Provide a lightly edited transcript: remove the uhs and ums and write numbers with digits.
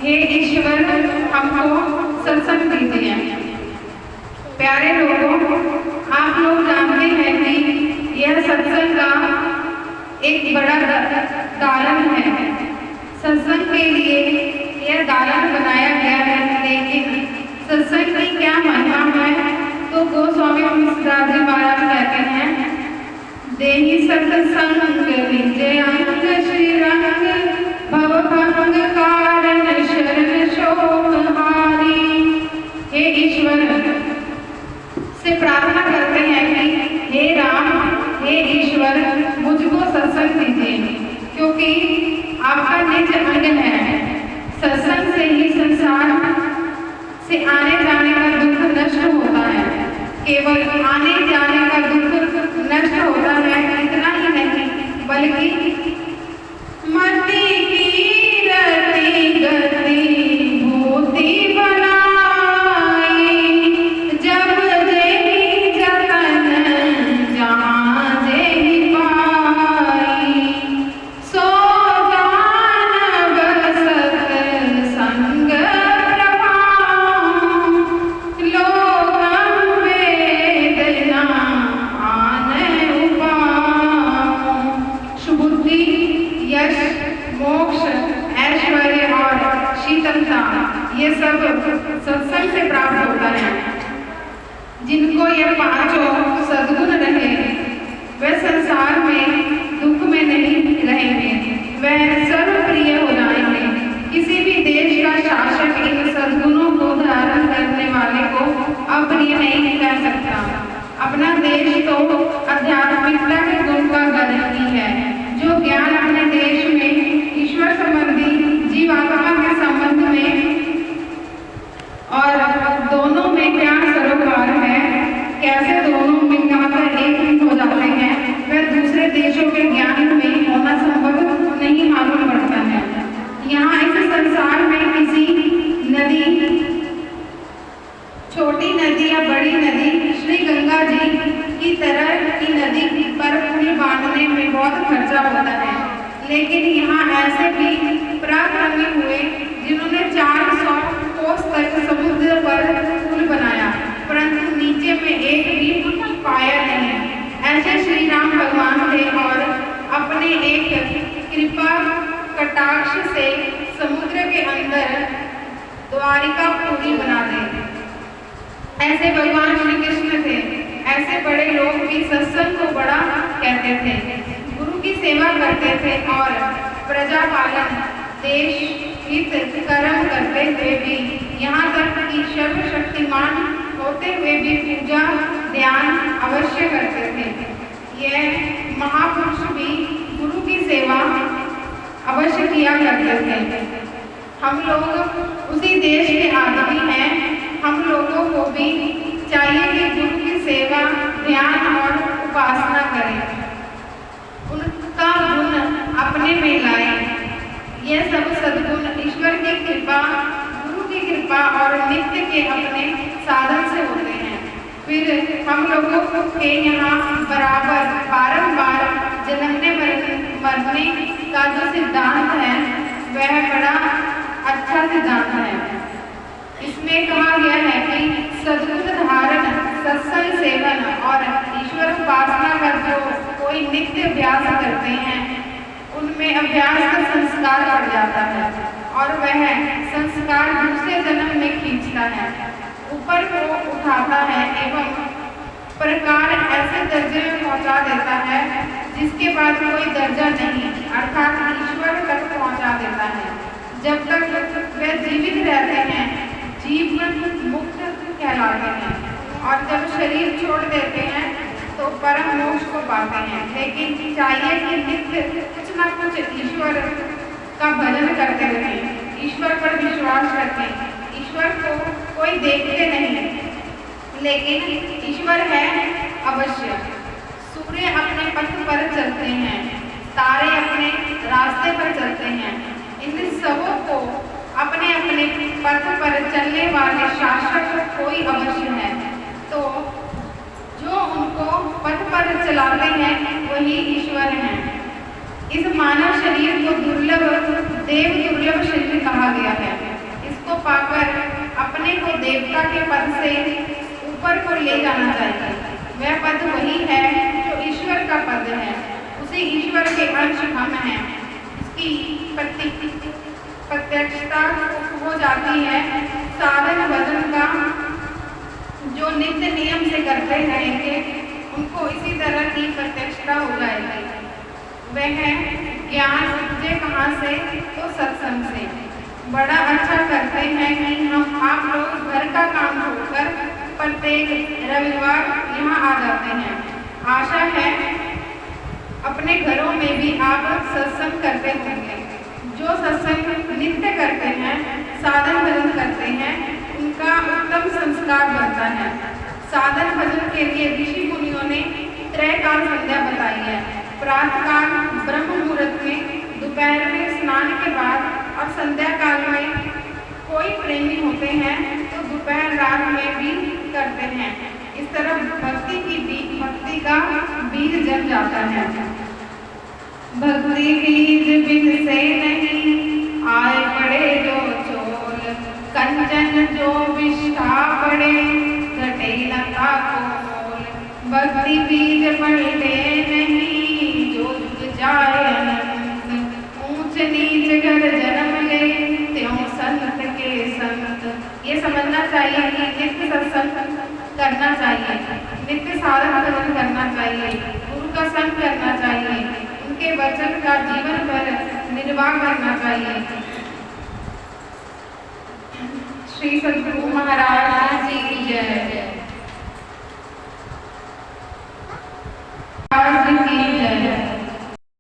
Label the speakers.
Speaker 1: हे ईश्वर हमको सत्संग दीजिए। प्यारे लोगों, आप लोग जानते हैं कि यह सत्संग का एक बड़ा दालन है। सत्संग के लिए यह दालन बनाया गया है, लेकिन सत्संग की क्या महिमा है तो गोस्वामी तुलसीदास जी महाराज कहते हैं, देहि सत्संग विजयांग श्रीरंग भव भंग कारण शरण शोभहारी। हे ईश्वर से प्रार्थना करते हैं कि हे राम, हे ईश्वर मुझको सत्संग दीजिए, क्योंकि आपका निज अंग है। सत्संग से ही संसार से आने जाने का दुख नष्ट होता है। केवल आने जाने का दुख नष्ट होता है, इतना ही नहीं बल्कि मति की रति गति भूति बनाई, जब जेहि जतन जहाँ जेहि पाई, सो जान बसत संग प्रभाव, लोकम वेदना आन उपाय। सुबुद्धि, यश, मोक्ष, ऐश्वर्य और शीतलता ये सब सत्संग से प्राप्त होता है। जिनको ये पांचों सद्गुण रहे वे संसार में दुख में नहीं रहेंगे, वह सर्वप्रिय हो जाएंगे। किसी भी देश का शासक इन सद्गुणों को धारण करने वाले को अप्रिय नहीं कर सकता। अपना देश तो आध्यात्मिकता के गुण का घर ही है। जो ज्ञान अपने देश में ईश्वर संबंधी, जीवात्मा के संबंध में और दोनों में क्या सरोकार है, कैसे दोनों मिलकर एक हो जाते हैं, वह दूसरे देशों के ज्ञान में होना संभव नहीं मालूम पड़ता है। यहाँ इस संसार में किसी नदी, छोटी नदी या बड़ी नदी, श्री गंगा जी की तरह की नदी पर पुल बांधने में बहुत खर्चा होता है, लेकिन यहाँ ऐसे भी पराक्रमी हुए जिन्होंने 400 कोस तक समुद्र पर पुल बनाया, परंतु नीचे में एक भी पाया नहीं। ऐसे श्री राम भगवान थे और अपने एक कृपा कटाक्ष से समुद्र के अंदर द्वारिका पूरी बना दे। ऐसे भगवान श्री कृष्ण थे। ऐसे बड़े लोग भी सत्संग को बड़ा कहते थे, गुरु की सेवा करते थे और प्रजा पालन, देश हित कर्म करते हुए भी, यहाँ तक कि सर्वशक्तिमान होते हुए भी पूजा ध्यान अवश्य करते थे। यह महापुरुष भी गुरु की सेवा अवश्य किया करते थे। हम लोग उसी देश के आदमी हैं। हम लोगों को भी चाहिए कि गुरु की सेवा, ध्यान और उपासना करें, उनका गुण अपने में लाएं। यह सब सद्गुण ईश्वर की कृपा, गुरु की कृपा और नित्य के अपने साधन से होते हैं। फिर हम लोगों के यहाँ बराबर बारंबार जन्मने मरने का जो सिद्धांत है वह बड़ा अच्छा सिद्धांत है। इसमें कहा गया है कि सद्गुण धारण, सत्संग सेवन और ईश्वर उपासना का जो कोई नित्य अभ्यास करते हैं, उनमें अभ्यास का संस्कार पड़ जाता है और वह संस्कार दूसरे जन्म में खींचता है, ऊपर को उठाता है एवं प्रकार ऐसे दर्जे में पहुंचा देता है जिसके बाद कोई दर्जा नहीं, अर्थात ईश्वर तक पहुंचा देता है। जब तक वे जीवित रहते हैं जीवन मुक्त कहलाते हैं, और जब शरीर छोड़ देते हैं तो परम मोक्ष को पाते हैं। लेकिन चाहिए कि नित्य कुछ ना कुछ ईश्वर का भजन करते रहें, ईश्वर पर विश्वास रखें। ईश्वर को कोई देखते नहीं, लेकिन ईश्वर है अवश्य। सूर्य अपने पथ पर चलते हैं, तारे अपने रास्ते पर चलते हैं। इन सबों को अपने अपने पथ पर चलने वाले शासक कोई अवश्य है, तो जो उनको पथ पर चलाते हैं वही ईश्वर हैं। इस मानव शरीर को दुर्लभ, देव दुर्लभ शरीर कहा गया है। जिसको पाकर अपने को देवता के पद से ऊपर को ले जाना चाहिए। वह पद वही है जो ईश्वर का पद है, उसी ईश्वर के अंश हम हैं। इसकी प्रत्यक्षता हो जाती है साधन भजन का। जो नित्य नियम से करते रहेंगे उनको इसी तरह की प्रत्यक्षता हो जाएगी। वह ज्ञान मुझे कहाँ से, तो सत्संग से। बड़ा अच्छा करते हैं कि हम आप लोग घर का काम छोड़कर प्रत्येक रविवार यहाँ आ जाते हैं। आशा है अपने घरों में भी आप सत्संग करते होंगे। जो सत्संग नित्य करते हैं, साधन भजन करते हैं, उनका उत्तम संस्कार बनता है। साधन भजन के लिए ऋषि मुनियों ने त्रैकाल संध्या बताई है। प्रातःकाल ब्रह्म मुहूर्त में, दोपहर में स्नान के बाद और संध्या काल में। कोई प्रेमी होते हैं तो दोपहर रात में भी करते हैं। इस तरह भक्ति का बीज जम जाता है। भक्ति बीज बिन से नहीं आए पड़े जो चोल, कंचन जो विष्ठा पड़े घटे लता को मोल। भक्ति बीज पलटे नहीं जो जुग जाए अनंत, ऊंच नीच घर जन्म ले त्यों संत के संत। ये समझना चाहिए कि नित्य सत्संग करना चाहिए, नित्य साधन भजन करना चाहिए, गुरु का संग करना चाहिए, उनके वचन का जीवन पर निर्वाह करना चाहिए। श्री सद्गुरु महाराज जी की जय।